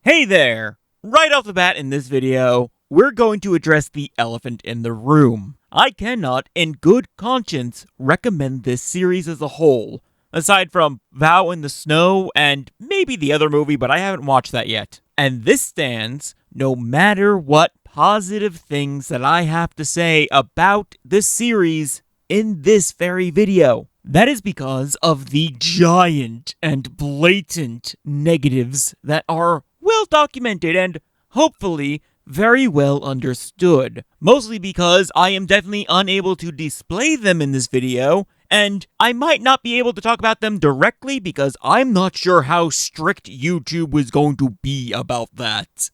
Hey there! Right off the bat in this video, we're going to address the elephant in the room. I cannot, in good conscience, recommend this series as a whole, aside from Vow in the Snow and maybe the other movie, but I haven't watched that yet. And this stands no matter what positive things that I have to say about this series in this very video. That is because of the giant and blatant negatives that are well documented and hopefully very well understood. Mostly because I am definitely unable to display them in this video, and I might not be able to talk about them directly because I'm not sure how strict YouTube was going to be about that.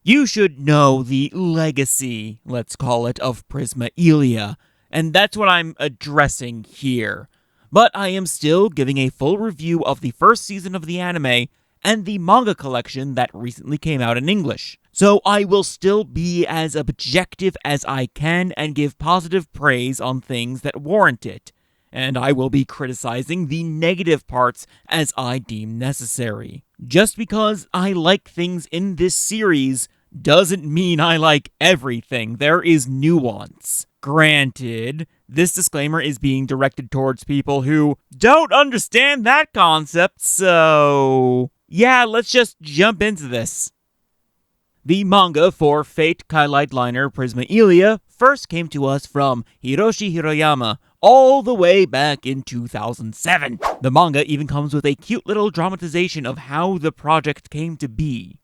You should know the legacy, let's call it, of Prisma Illya, and that's what I'm addressing here. But I am still giving a full review of the first season of the anime and the manga collection that recently came out in English. So I will still be as objective as I can and give positive praise on things that warrant it. And I will be criticizing the negative parts as I deem necessary. Just because I like things in this series doesn't mean I like everything. There is nuance. Granted, this disclaimer is being directed towards people who don't understand that concept, so yeah, let's just jump into this. The manga for Fate Kaleid liner Prisma Illya first came to us from Hiroshi Hiroyama all the way back in 2007. The manga even comes with a cute little dramatization of how the project came to be.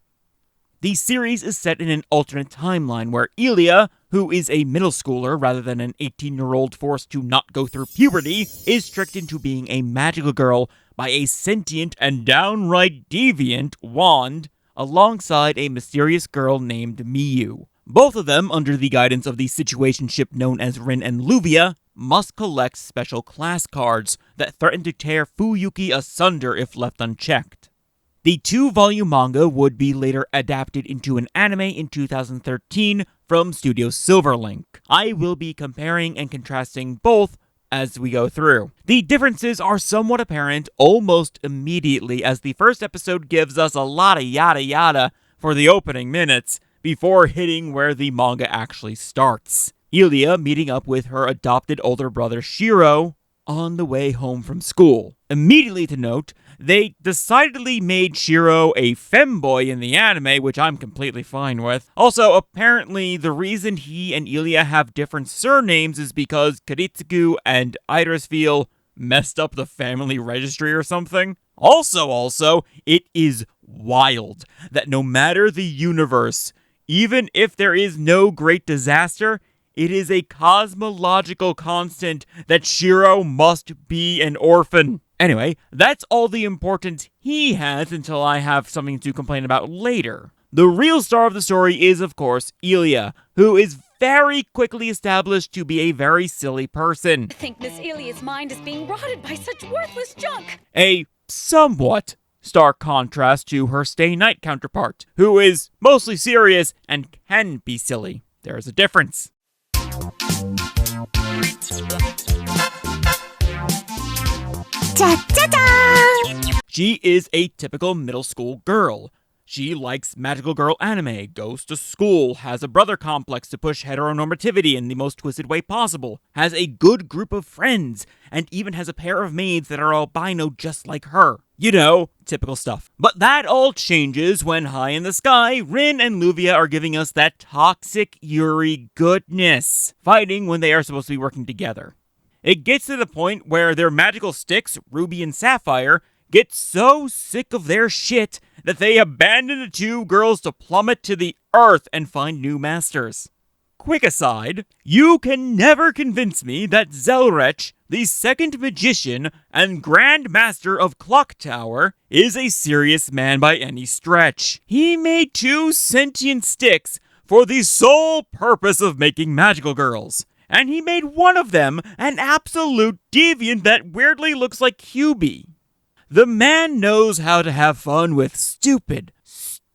The series is set in an alternate timeline where Illya, who is a middle schooler rather than an 18-year-old forced to not go through puberty, is tricked into being a magical girl by a sentient and downright deviant wand alongside a mysterious girl named Miyu. Both of them, under the guidance of the situationship known as Rin and Luvia, must collect special class cards that threaten to tear Fuyuki asunder if left unchecked. The 2-volume manga would be later adapted into an anime in 2013 from Studio Silverlink. I will be comparing and contrasting both as we go through. The differences are somewhat apparent almost immediately, as the first episode gives us a lot of yada yada for the opening minutes before hitting where the manga actually starts. Illya meeting up with her adopted older brother Shiro on the way home from school. Immediately to note, they decidedly made Shiro a femboy in the anime, which I'm completely fine with. Also, apparently, the reason he and Illya have different surnames is because Kiritsugu and Irisfiel messed up the family registry or something. Also, it is wild that no matter the universe, even if there is no great disaster, it is a cosmological constant that Shiro must be an orphan. Anyway, that's all the importance he has until I have something to complain about later. The real star of the story is, of course, Illya, who is very quickly established to be a very silly person. I think Miss Illya's mind is being rotted by such worthless junk. A somewhat stark contrast to her Stay Night counterpart, who is mostly serious and can be silly. There is a difference. She is a typical middle school girl. She likes magical girl anime, goes to school, has a brother complex to push heteronormativity in the most twisted way possible, has a good group of friends, and even has a pair of maids that are albino just like her. You know, typical stuff. But that all changes when high in the sky, Rin and Luvia are giving us that toxic Yuri goodness, fighting when they are supposed to be working together. It gets to the point where their magical sticks, Ruby and Sapphire, get so sick of their shit that they abandon the two girls to plummet to the earth and find new masters. Quick aside, you can never convince me that Zelrech, the second magician and Grand Master of Clock Tower, is a serious man by any stretch. He made 2 sentient sticks for the sole purpose of making magical girls. And he made one of them an absolute deviant that weirdly looks like Chibi. The man knows how to have fun with stupid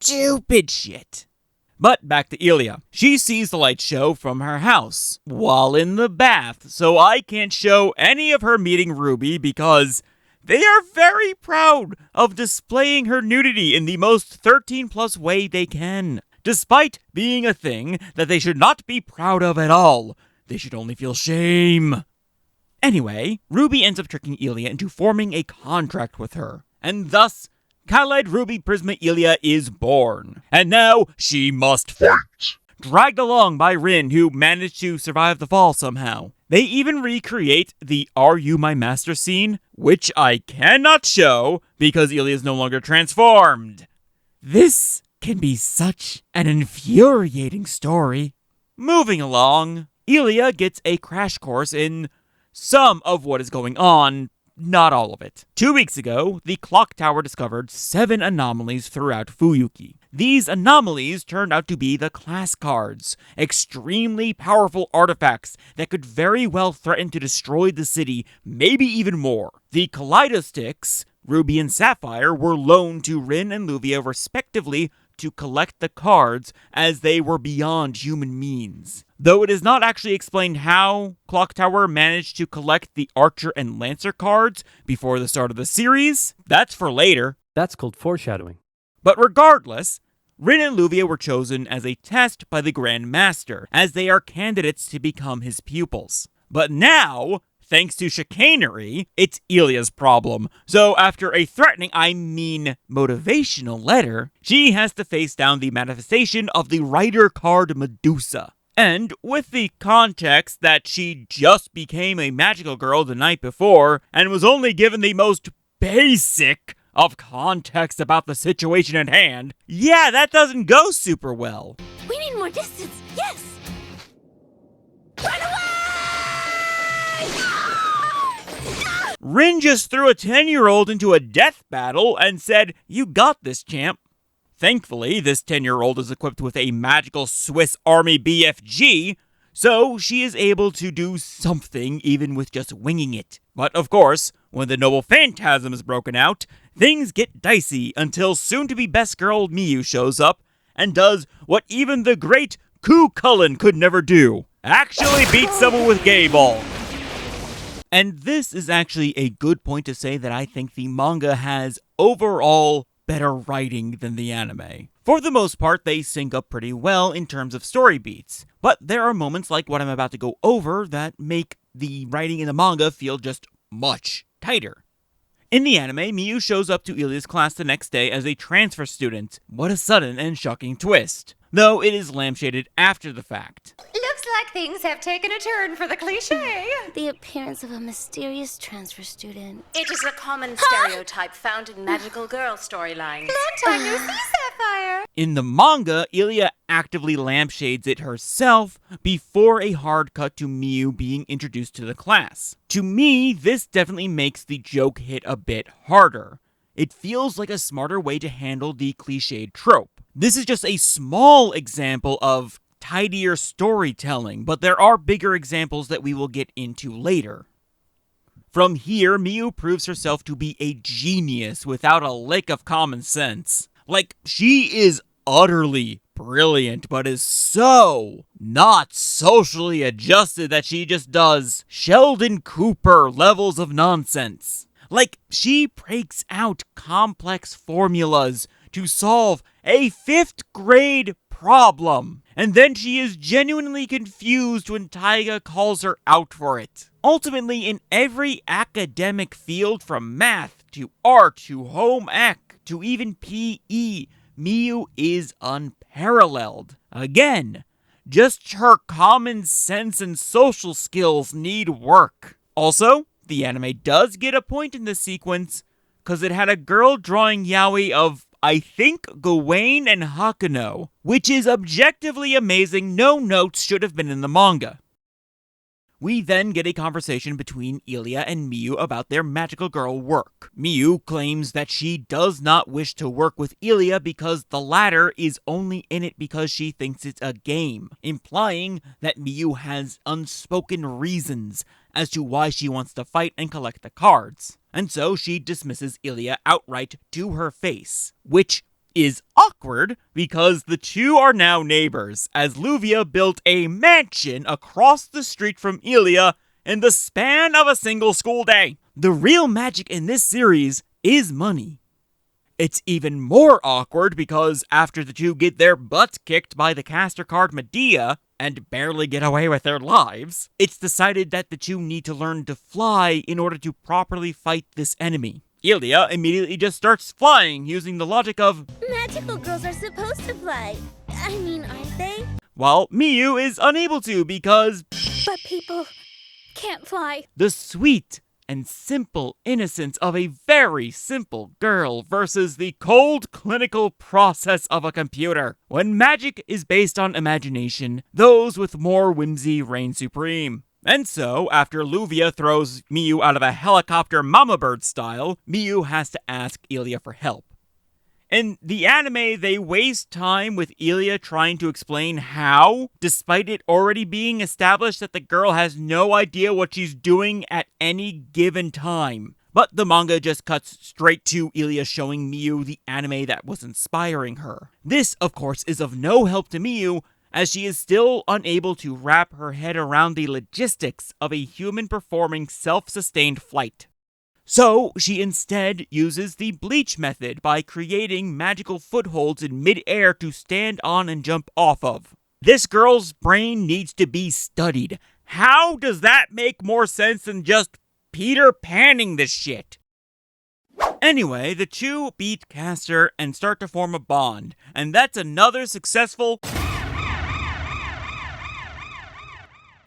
shit. But back to Illya. She sees the light show from her house while in the bath, so I can't show any of her meeting Ruby because They are very proud of displaying her nudity in the most 13+ way they can, despite being a thing that they should not be proud of at all. They should only feel shame. Anyway, Ruby ends up tricking Illya into forming a contract with her, and thus, Kaleid Ruby Prisma Illya is born. And now, she must fight! Dragged along by Rin, who managed to survive the fall somehow. They even recreate the "Are You My Master" scene, which I cannot show because Illya is no longer transformed. This can be such an infuriating story. Moving along, Illya gets a crash course in some of what is going on, not all of it. 2 weeks ago, the clock tower discovered 7 anomalies throughout Fuyuki. These anomalies turned out to be the class cards, extremely powerful artifacts that could very well threaten to destroy the city, maybe even more. The Kaleidosticks, Ruby and Sapphire, were loaned to Rin and Luvia respectively to collect the cards as they were beyond human means. Though it is not actually explained how Clock Tower managed to collect the Archer and Lancer cards before the start of the series, that's for later. That's called foreshadowing. But regardless, Rin and Luvia were chosen as a test by the Grand Master, as they are candidates to become his pupils. But now, thanks to chicanery, it's Illya's problem. So after a threatening, motivational letter, she has to face down the manifestation of the writer card Medusa. And with the context that she just became a magical girl the night before, and was only given the most basic of context about the situation at hand, yeah, that doesn't go super well. We need more distance, yes! Run away! Rin just threw a 10-year-old into a death battle and said, "You got this, champ." Thankfully, this 10-year-old is equipped with a magical Swiss Army BFG, so she is able to do something even with just winging it. But of course, when the noble phantasm is broken out, things get dicey until soon-to-be best girl Miu shows up and does what even the great Ku Cullen could never do. Actually beat someone with gay ball. And this is actually a good point to say that I think the manga has overall better writing than the anime. For the most part, they sync up pretty well in terms of story beats, but there are moments like what I'm about to go over that make the writing in the manga feel just much tighter. In the anime, Miu shows up to Illya's class the next day as a transfer student. What a sudden and shocking twist. Though it is lampshaded after the fact. Looks like things have taken a turn for the cliché. The appearance of a mysterious transfer student. It is a common stereotype found in magical girl storylines. Long time no see, Sapphire. In the manga, Illya actively lampshades it herself before a hard cut to Miu being introduced to the class. To me, this definitely makes the joke hit a bit harder. It feels like a smarter way to handle the cliched trope. This is just a small example of tidier storytelling, but there are bigger examples that we will get into later. From here, Miu proves herself to be a genius without a lick of common sense. Like, she is utterly brilliant, but is so not socially adjusted that she just does Sheldon Cooper levels of nonsense. Like, she breaks out complex formulas to solve a 5th grade problem, and then she is genuinely confused when Taiga calls her out for it. Ultimately, in every academic field from math to art to home ec to even PE, Miu is unparalleled. Again, just her common sense and social skills need work. Also, the anime does get a point in this sequence, cause it had a girl drawing yaoi of, I think, Gawain and Hakuno, which is objectively amazing. No notes should have been in the manga. We then get a conversation between Illya and Miu about their magical girl work. Miu claims that she does not wish to work with Illya because the latter is only in it because she thinks it's a game, implying that Miu has unspoken reasons as to why she wants to fight and collect the cards. And so she dismisses Illya outright to her face, which is awkward because the two are now neighbors, as Luvia built a mansion across the street from Illya in the span of a single school day. The real magic in this series is money. It's even more awkward because after the two get their butts kicked by the caster card Medea and barely get away with their lives, it's decided that the two need to learn to fly in order to properly fight this enemy. Illya immediately just starts flying using the logic of, Magical girls are supposed to fly. I mean, aren't they? while Miyu is unable to because But people can't fly. the sweet and simple innocence of a very simple girl versus the cold clinical process of a computer. When magic is based on imagination, those with more whimsy reign supreme. And so, after Luvia throws Miyu out of a helicopter mama bird style, Miyu has to ask Illya for help. In the anime, they waste time with Illya trying to explain how, despite it already being established that the girl has no idea what she's doing at any given time. But the manga just cuts straight to Illya showing Miyu the anime that was inspiring her. This, of course, is of no help to Miyu, as she is still unable to wrap her head around the logistics of a human performing self-sustained flight. So, she instead uses the bleach method by creating magical footholds in mid-air to stand on and jump off of. This girl's brain needs to be studied. How does that make more sense than just Peter Panning this shit? Anyway, the two beat Caster and start to form a bond, and that's another successful...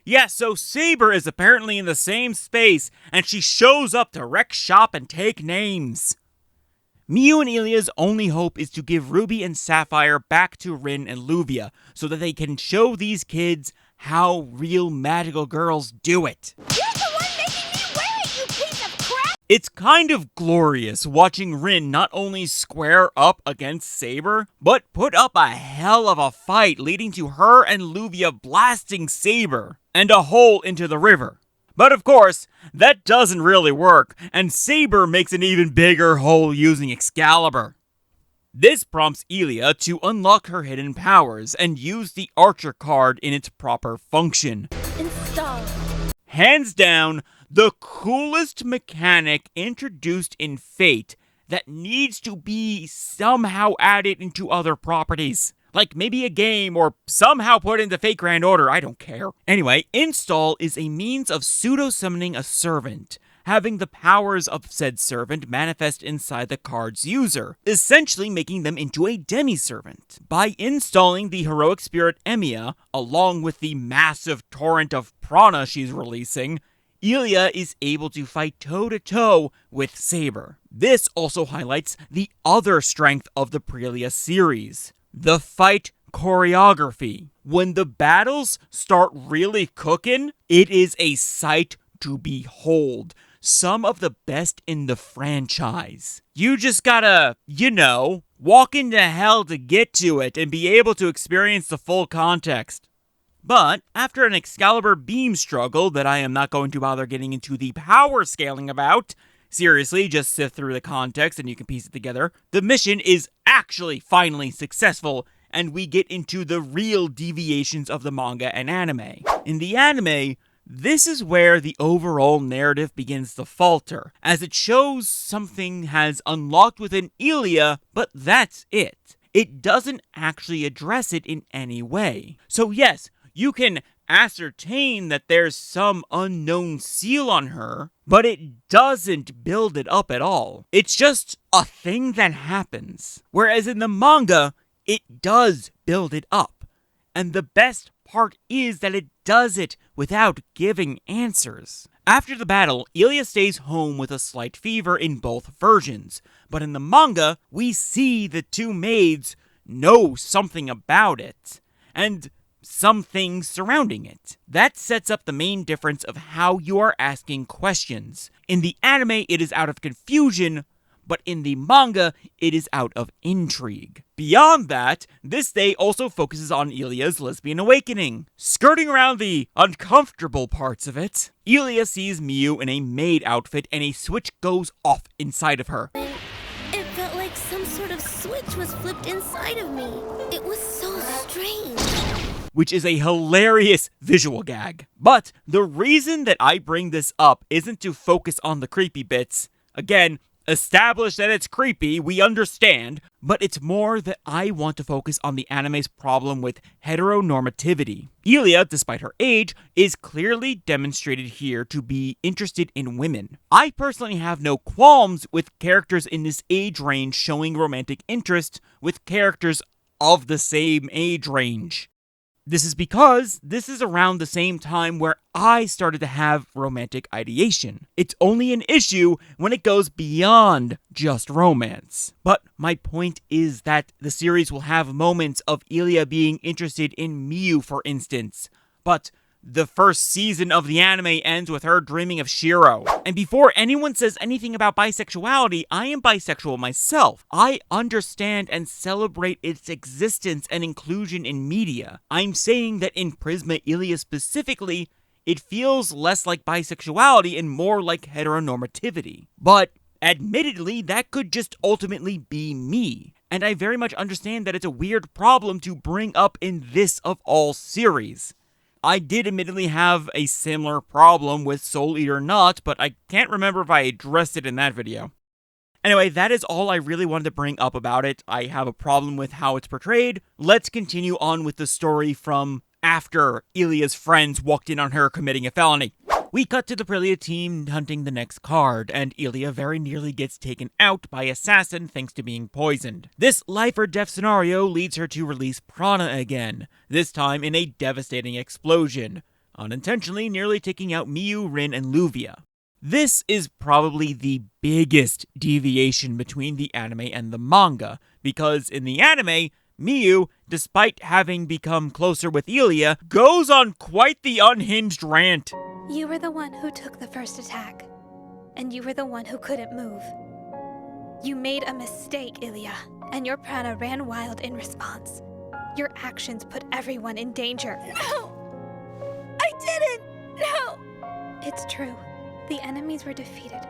Yeah, so Saber is apparently in the same space, and she shows up to wreck shop and take names. Miyu and Illya's only hope is to give Ruby and Sapphire back to Rin and Luvia, so that they can show these kids how real magical girls do it. You're the one making me wait, you piece of crap! It's kind of glorious watching Rin not only square up against Saber, but put up a hell of a fight leading to her and Luvia blasting Saber and a hole into the river. But of course, that doesn't really work, and Saber makes an even bigger hole using Excalibur. This prompts Illya to unlock her hidden powers and use the Archer card in its proper function. Install. Hands down, the coolest mechanic introduced in Fate that needs to be somehow added into other properties. Like maybe a game or somehow put into Fate Grand Order, I don't care. Anyway, Install is a means of pseudo-summoning a servant, having the powers of said servant manifest inside the card's user, essentially making them into a demi-servant. By installing the heroic spirit Emiya, along with the massive torrent of prana she's releasing, Illya is able to fight toe-to-toe with Saber. This also highlights the other strength of the Prelia series, the fight choreography. When the battles start really cooking, it is a sight to behold. Some of the best in the franchise. You just gotta, walk into hell to get to it and be able to experience the full context. But, after an Excalibur beam struggle that I am not going to bother getting into the power scaling about, seriously, just sift through the context and you can piece it together, the mission is actually finally successful, and we get into the real deviations of the manga and anime. In the anime, this is where the overall narrative begins to falter, as it shows something has unlocked within Illya, but that's it. It doesn't actually address it in any way. So yes, you can ascertain that there's some unknown seal on her, but it doesn't build it up at all. It's just a thing that happens. Whereas in the manga, it does build it up. And the best part is that it does it without giving answers. After the battle, Illya stays home with a slight fever in both versions, but in the manga, we see the two maids know something about it, and some things surrounding it. That sets up the main difference of how you are asking questions. In the anime, it is out of confusion, but in the manga, it is out of intrigue. Beyond that, this day also focuses on Illya's lesbian awakening. Skirting around the uncomfortable parts of it, Illya sees Miyu in a maid outfit and a switch goes off inside of her. It felt like some sort of switch was flipped inside of me. It was so strange. which is a hilarious visual gag. But the reason that I bring this up isn't to focus on the creepy bits. Again, establish that it's creepy, we understand, but it's more that I want to focus on the anime's problem with heteronormativity. Illya, despite her age, is clearly demonstrated here to be interested in women. I personally have no qualms with characters in this age range showing romantic interest with characters of the same age range. This is because this is around the same time where I started to have romantic ideation. It's only an issue when it goes beyond just romance. But my point is that the series will have moments of Illya being interested in Miu, for instance. But the first season of the anime ends with her dreaming of Shiro. And before anyone says anything about bisexuality, I am bisexual myself. I understand and celebrate its existence and inclusion in media. I'm saying that in Prisma Illya specifically, it feels less like bisexuality and more like heteronormativity. But admittedly, that could just ultimately be me. And I very much understand that it's a weird problem to bring up in this of all series. I did admittedly have a similar problem with Soul Eater Not, but I can't remember if I addressed it in that video. Anyway, that is all I really wanted to bring up about it. I have a problem with how it's portrayed. Let's continue on with the story from after Illya's friends walked in on her committing a felony. We cut to the Prilya team hunting the next card, and Illya very nearly gets taken out by Assassin thanks to being poisoned. This life or death scenario leads her to release Prana again, this time in a devastating explosion, unintentionally nearly taking out Miu, Rin, and Luvia. This is probably the biggest deviation between the anime and the manga, because in the anime, Miu, despite having become closer with Illya, goes on quite the unhinged rant. You were the one who took the first attack, and you were the one who couldn't move. You made a mistake, Illya, and your prana ran wild in response. Your actions put everyone in danger. No! I didn't! No! It's true. The enemies were defeated.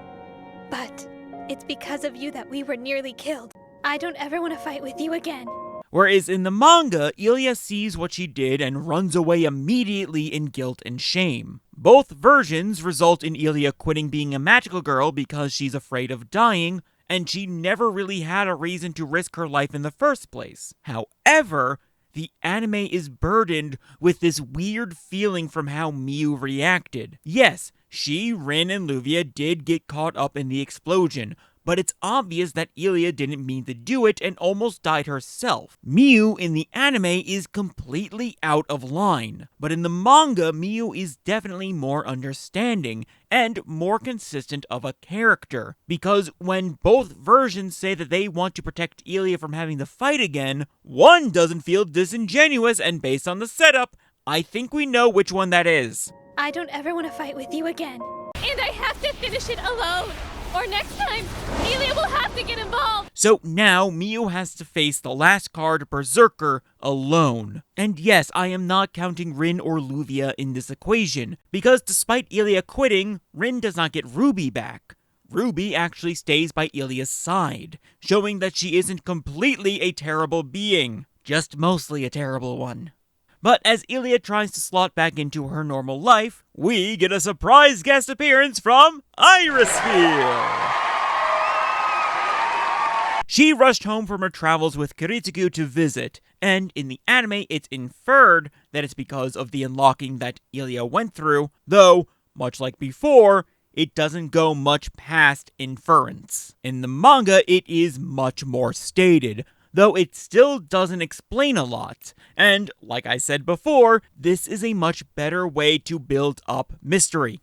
But it's because of you that we were nearly killed. I don't ever want to fight with you again. Whereas in the manga, Illya sees what she did and runs away immediately in guilt and shame. Both versions result in Illya quitting being a magical girl because she's afraid of dying, and she never really had a reason to risk her life in the first place. However, the anime is burdened with this weird feeling from how Miu reacted. Yes, she, Rin, and Luvia did get caught up in the explosion, but it's obvious that Illya didn't mean to do it and almost died herself. Miu in the anime is completely out of line, but in the manga, Miu is definitely more understanding and more consistent of a character, because when both versions say that they want to protect Illya from having to fight again, one doesn't feel disingenuous, and based on the setup, I think we know which one that is. I don't ever want to fight with you again. And I have to finish it alone! Or next time, Illya will have to get involved! So now, Miu has to face the last card, Berserker, alone. And yes, I am not counting Rin or Luvia in this equation, because despite Illya quitting, Rin does not get Ruby back. Ruby actually stays by Ilya's side, showing that she isn't completely a terrible being, just mostly a terrible one. But as Illya tries to slot back into her normal life, we get a surprise guest appearance from Irisfield. She rushed home from her travels with Kiritsugu to visit, and in the anime it's inferred that it's because of the unlocking that Illya went through, though, much like before, it doesn't go much past inference. In the manga, it is much more stated, though it still doesn't explain a lot. And, like I said before, this is a much better way to build up mystery.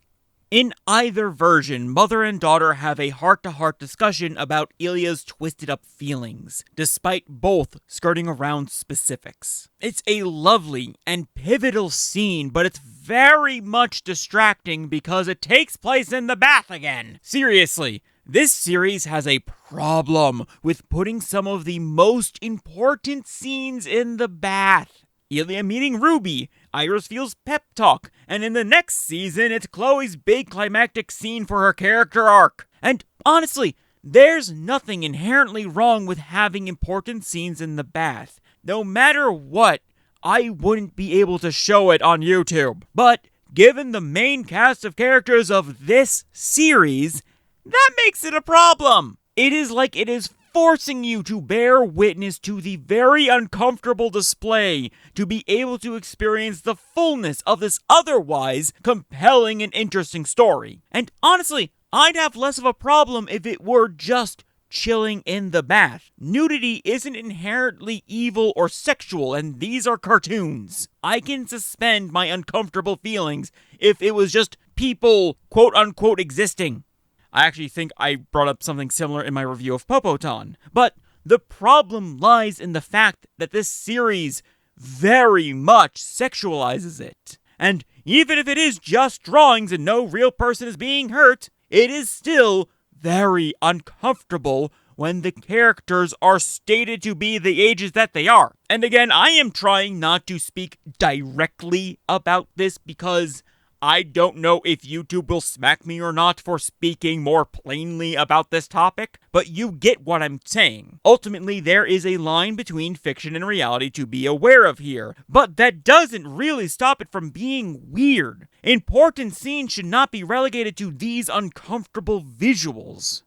In either version, mother and daughter have a heart-to-heart discussion about Ilya's twisted-up feelings, despite both skirting around specifics. It's a lovely and pivotal scene, but it's very much distracting because it takes place in the bath again. Seriously. This series has a problem with putting some of the most important scenes in the bath. Illya meeting Ruby, Irisfield's pep talk, and in the next season it's Chloe's big climactic scene for her character arc. And honestly, there's nothing inherently wrong with having important scenes in the bath. No matter what, I wouldn't be able to show it on YouTube. But given the main cast of characters of this series, that makes it a problem. It is like it is forcing you to bear witness to the very uncomfortable display to be able to experience the fullness of this otherwise compelling and interesting story. And honestly, I'd have less of a problem if it were just chilling in the bath. Nudity isn't inherently evil or sexual, and these are cartoons. I can suspend my uncomfortable feelings if it was just people quote-unquote existing. I actually think I brought up something similar in my review of Popoton. But the problem lies in the fact that this series very much sexualizes it. And even if it is just drawings and no real person is being hurt, it is still very uncomfortable when the characters are stated to be the ages that they are. And again, I am trying not to speak directly about this because I don't know if YouTube will smack me or not for speaking more plainly about this topic, but you get what I'm saying. Ultimately, there is a line between fiction and reality to be aware of here, but that doesn't really stop it from being weird. Important scenes should not be relegated to these uncomfortable visuals.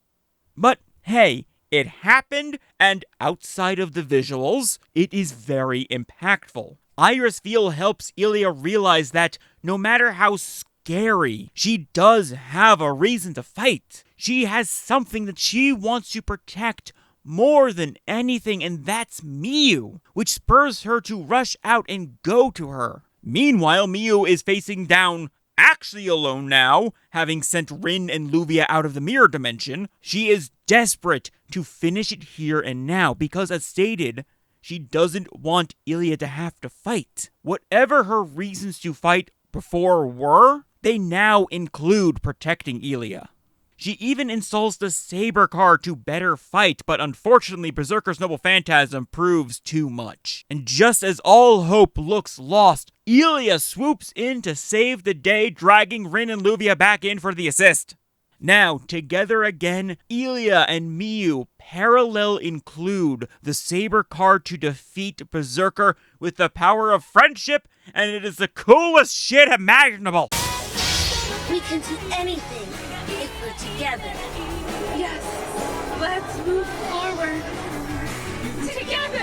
But hey, it happened, and outside of the visuals, it is very impactful. Iris Feel helps Illya realize that no matter how scary, she does have a reason to fight. She has something that she wants to protect more than anything, and that's Miu, which spurs her to rush out and go to her. Meanwhile, Miu is facing down, actually alone now, having sent Rin and Luvia out of the mirror dimension. She is desperate to finish it here and now because, as stated, she doesn't want Illya to have to fight. Whatever her reasons to fight before were, they now include protecting Illya. She even installs the Saber card to better fight, but unfortunately Berserker's Noble Phantasm proves too much. And just as all hope looks lost, Illya swoops in to save the day, dragging Rin and Luvia back in for the assist. Now, together again, Illya and Miu parallel include the Saber card to defeat Berserker with the power of friendship, and it is the coolest shit imaginable. We can do anything if we're together. Yes, let's move forward. Together!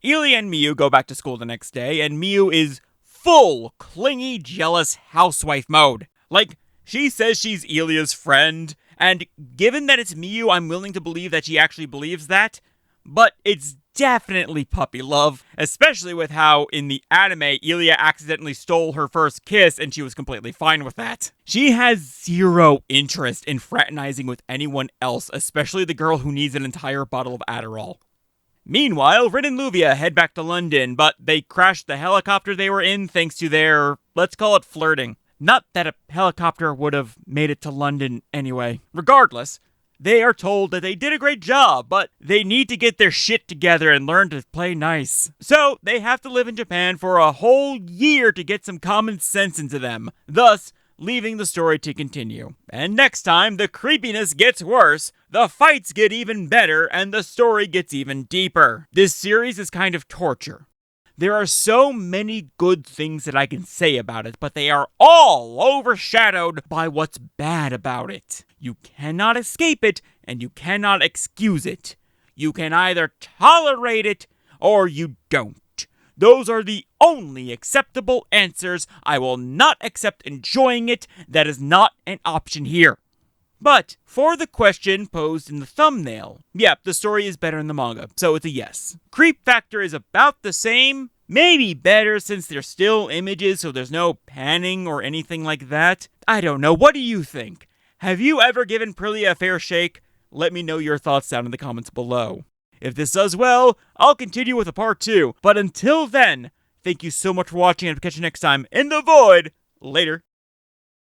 Illya and Miu go back to school the next day, and Miu is full clingy, jealous housewife mode. Like, she says she's Illya's friend, and given that it's Miu, I'm willing to believe that she actually believes that, but it's definitely puppy love, especially with how in the anime, Illya accidentally stole her first kiss and she was completely fine with that. She has zero interest in fraternizing with anyone else, especially the girl who needs an entire bottle of Adderall. Meanwhile, Rin and Luvia head back to London, but they crashed the helicopter they were in thanks to their, let's call it flirting. Not that a helicopter would have made it to London anyway. Regardless, they are told that they did a great job, but they need to get their shit together and learn to play nice. So, they have to live in Japan for a whole year to get some common sense into them, thus leaving the story to continue. And next time, the creepiness gets worse, the fights get even better, and the story gets even deeper. This series is kind of torture. There are so many good things that I can say about it, but they are all overshadowed by what's bad about it. You cannot escape it, and you cannot excuse it. You can either tolerate it, or you don't. Those are the only acceptable answers. I will not accept enjoying it. That is not an option here. But for the question posed in the thumbnail, yep, the story is better in the manga, so it's a yes. Creep factor is about the same, maybe better since they're still images, so there's no panning or anything like that. I don't know, what do you think? Have you ever given Prillia a fair shake? Let me know your thoughts down in the comments below. If this does well, I'll continue with a part 2, but until then, thank you so much for watching and I'll catch you next time in the void. Later.